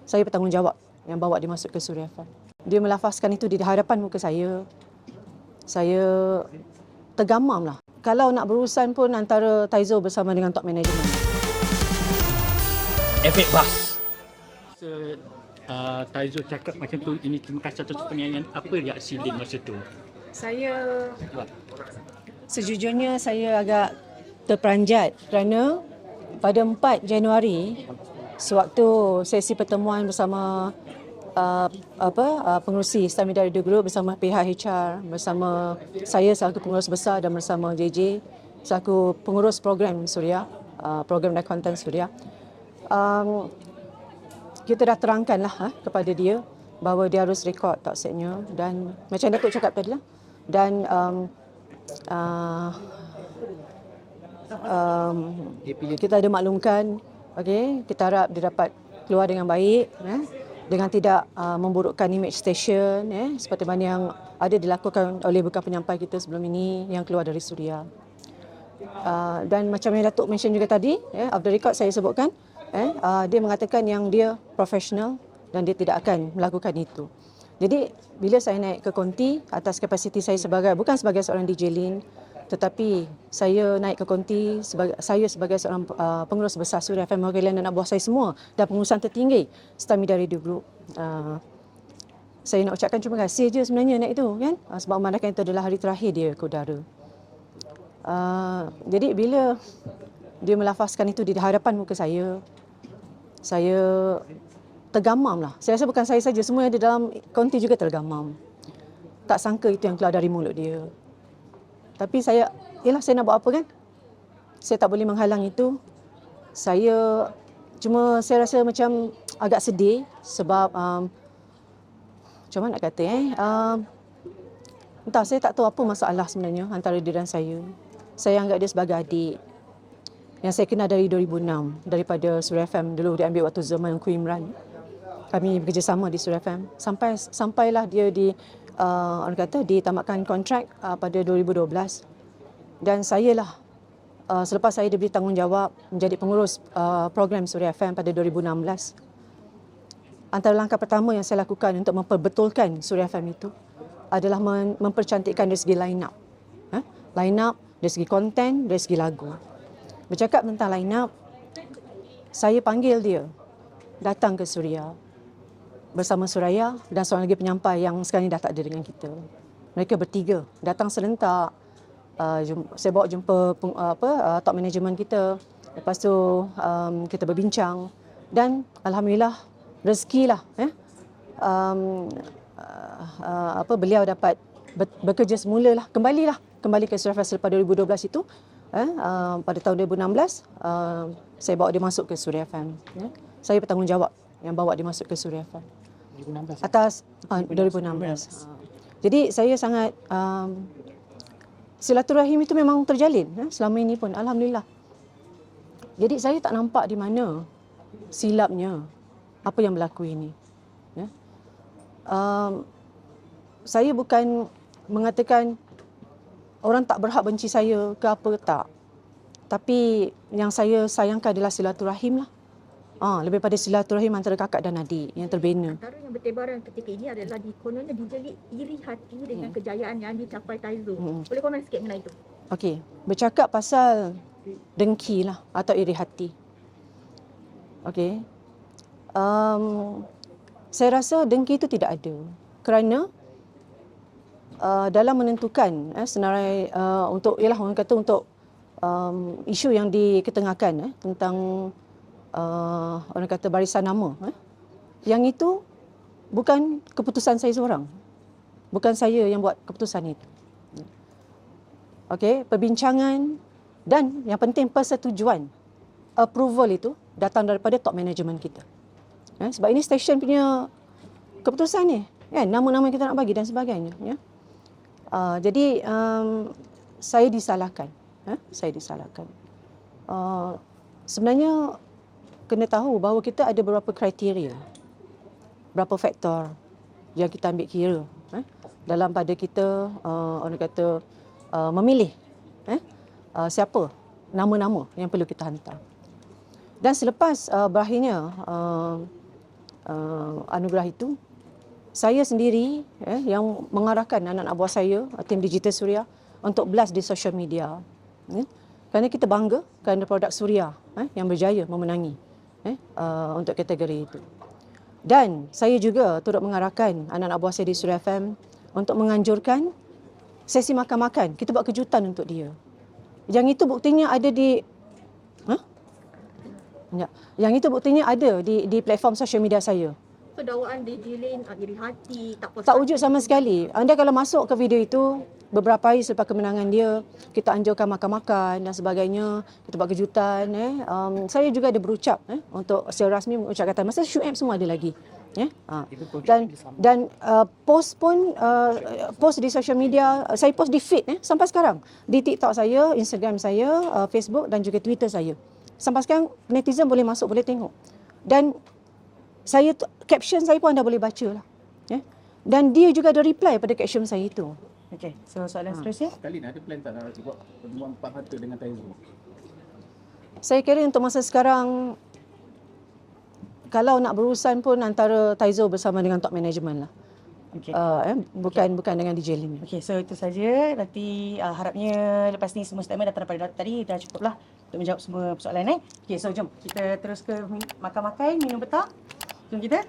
Saya bertanggungjawab yang bawa dia masuk ke Suria FM. Dia melafazkan itu di hadapan muka saya. Saya tergamam lah. Kalau nak berurusan pun antara Taizo bersama dengan top management. Efek bas. Taizo cakap macam tu, ini terima kasih atas penyanyian. Apa reaksi Lin masa tu? Saya sejujurnya saya agak terperanjat kerana pada 4 Januari sewaktu sesi pertemuan bersama pengerusi Star Media Radio Group bersama pihak HR, bersama saya selaku pengurus besar dan bersama JJ selaku pengurus program Suria, program dan konten Suria. Kita dah terangkanlah kepada dia bahawa dia harus rekod talksetnya dan macam Datuk cakap tadi lah. Dan kita ada maklumkan, okey, kita harap dia dapat keluar dengan baik, dengan tidak memburukkan image stesen, seperti mana yang ada dilakukan oleh bekas penyampai kita sebelum ini yang keluar dari Suria. Dan macam yang Datuk mention juga tadi, off the record saya sebutkan, dia mengatakan yang dia profesional dan dia tidak akan melakukan itu. Jadi bila saya naik ke konti atas kapasiti saya bukan sebagai seorang DJ Lin, tetapi saya naik ke konti saya sebagai seorang pengurus besar Suria FM mewakili anak buah saya semua dan pengurusan tertinggi Star Media Radio Group. Saya nak ucapkan terima kasih je sebenarnya naik itu kan, sebab memandangkan itu adalah hari terakhir dia ke udara. Jadi bila dia melafazkan itu di hadapan muka saya tergamam lah. Saya rasa bukan saya saja, semua yang di dalam konti juga tergamam. Tak sangka itu yang keluar dari mulut dia. Tapi saya nak buat apa kan? Saya tak boleh menghalang itu. Saya rasa macam agak sedih sebab macam mana nak kata entah, saya tak tahu apa masalah sebenarnya antara dia dan saya. Saya anggap dia sebagai adik yang saya kenal dari 2006, daripada Suria FM dulu dia ambil waktu zaman Ku Imran. Kami bekerjasama di Suria FM sampailah dia ditamatkan kontrak pada 2012 dan sayalah selepas saya diberi tanggungjawab menjadi pengurus program Suria FM pada 2016. Antara langkah pertama yang saya lakukan untuk memperbetulkan Suria FM itu adalah mempercantikkan dari segi line up. Line up, dari segi konten, dari segi lagu. Bercakap tentang line up, saya panggil dia datang ke Suria bersama Suraya dan seorang lagi penyampai yang sekarang ini dah tak ada dengan kita. Mereka bertiga datang serentak. Saya bawa jumpa top management kita. Lepas tu kita berbincang dan alhamdulillah rezekilah beliau dapat bekerja semula lah, kembali ke Suria FM selepas 2012 itu. Pada tahun 2016 saya bawa dia masuk ke Suria FM. Saya bertanggungjawab yang bawa dia masuk ke Suria FM. 2016. Atas 2016. Jadi saya sangat silaturahim itu memang terjalin selama ini pun, alhamdulillah. Jadi saya tak nampak di mana silapnya apa yang berlaku ini. Saya bukan mengatakan orang tak berhak benci saya ke apa, tak. Tapi yang saya sayangkan adalah silaturahim lah. Lebih pada silaturahim antara kakak dan adik yang terbina. Antara yang bertebaran ketika ini adalah kononnya dijerit iri hati dengan kejayaan yang dicapai Taizo. Boleh komen sikit mengenai itu? Okey, bercakap pasal dengki lah atau iri hati. Okey. Saya rasa dengki itu tidak ada. Kerana dalam menentukan senarai untuk orang kata untuk isu yang diketengahkan tentang orang kata barisan nama, yang itu bukan keputusan saya seorang, bukan saya yang buat keputusan itu. Okey, perbincangan dan yang penting persetujuan, approval itu datang daripada top management kita. Sebab ini stesen punya keputusan ni, nama-nama yang kita nak bagi dan sebagainya. Jadi saya disalahkan. Sebenarnya kena tahu bahawa kita ada beberapa kriteria, beberapa faktor yang kita ambil kira dalam pada kita orang kata memilih siapa nama-nama yang perlu kita hantar. Dan selepas berakhirnya anugerah itu, saya sendiri yang mengarahkan anak-anak buah saya, tim Digital Suria, untuk blast di social media. Kerana kita bangga kerana produk Suria yang berjaya memenangi untuk kategori itu. Dan saya juga turut mengarahkan anak-anak buah saya di Suria FM untuk menganjurkan sesi makan-makan. Kita buat kejutan untuk dia. Yang itu buktinya ada di Yang itu buktinya ada di platform social media saya. So dakwaan DJ Lin iri hati, tak puas Tak wujud sama sekali. Anda kalau masuk ke video itu, beberapa hari selepas kemenangan dia, kita anjurkan makan-makan dan sebagainya. Kita buat kejutan. Saya juga ada berucap untuk secara rasmi mengucap kata. Masa Syuib semua ada lagi. Dan post pun, post di social media, saya post di feed sampai sekarang. Di TikTok saya, Instagram saya, Facebook dan juga Twitter saya. Sampai sekarang netizen boleh masuk, boleh tengok. Dan caption saya pun anda boleh baca lah. Dan dia juga ada reply pada caption saya itu. Okey, so soalan seterusnya. Kali ni ada plan tak nak buat pertemuan empat mata dengan Taizo? Saya kira untuk masa sekarang, kalau nak berurusan pun antara Taizo bersama dengan top management lah. Okey. Bukan dengan DJ Lin. Okey, so itu saja. Nanti harapnya lepas ni semua statement datang daripada tadi dah cukup lah untuk menjawab semua persoalan. Okey, so jom kita terus ke makan-makan, minum petang. Jom kita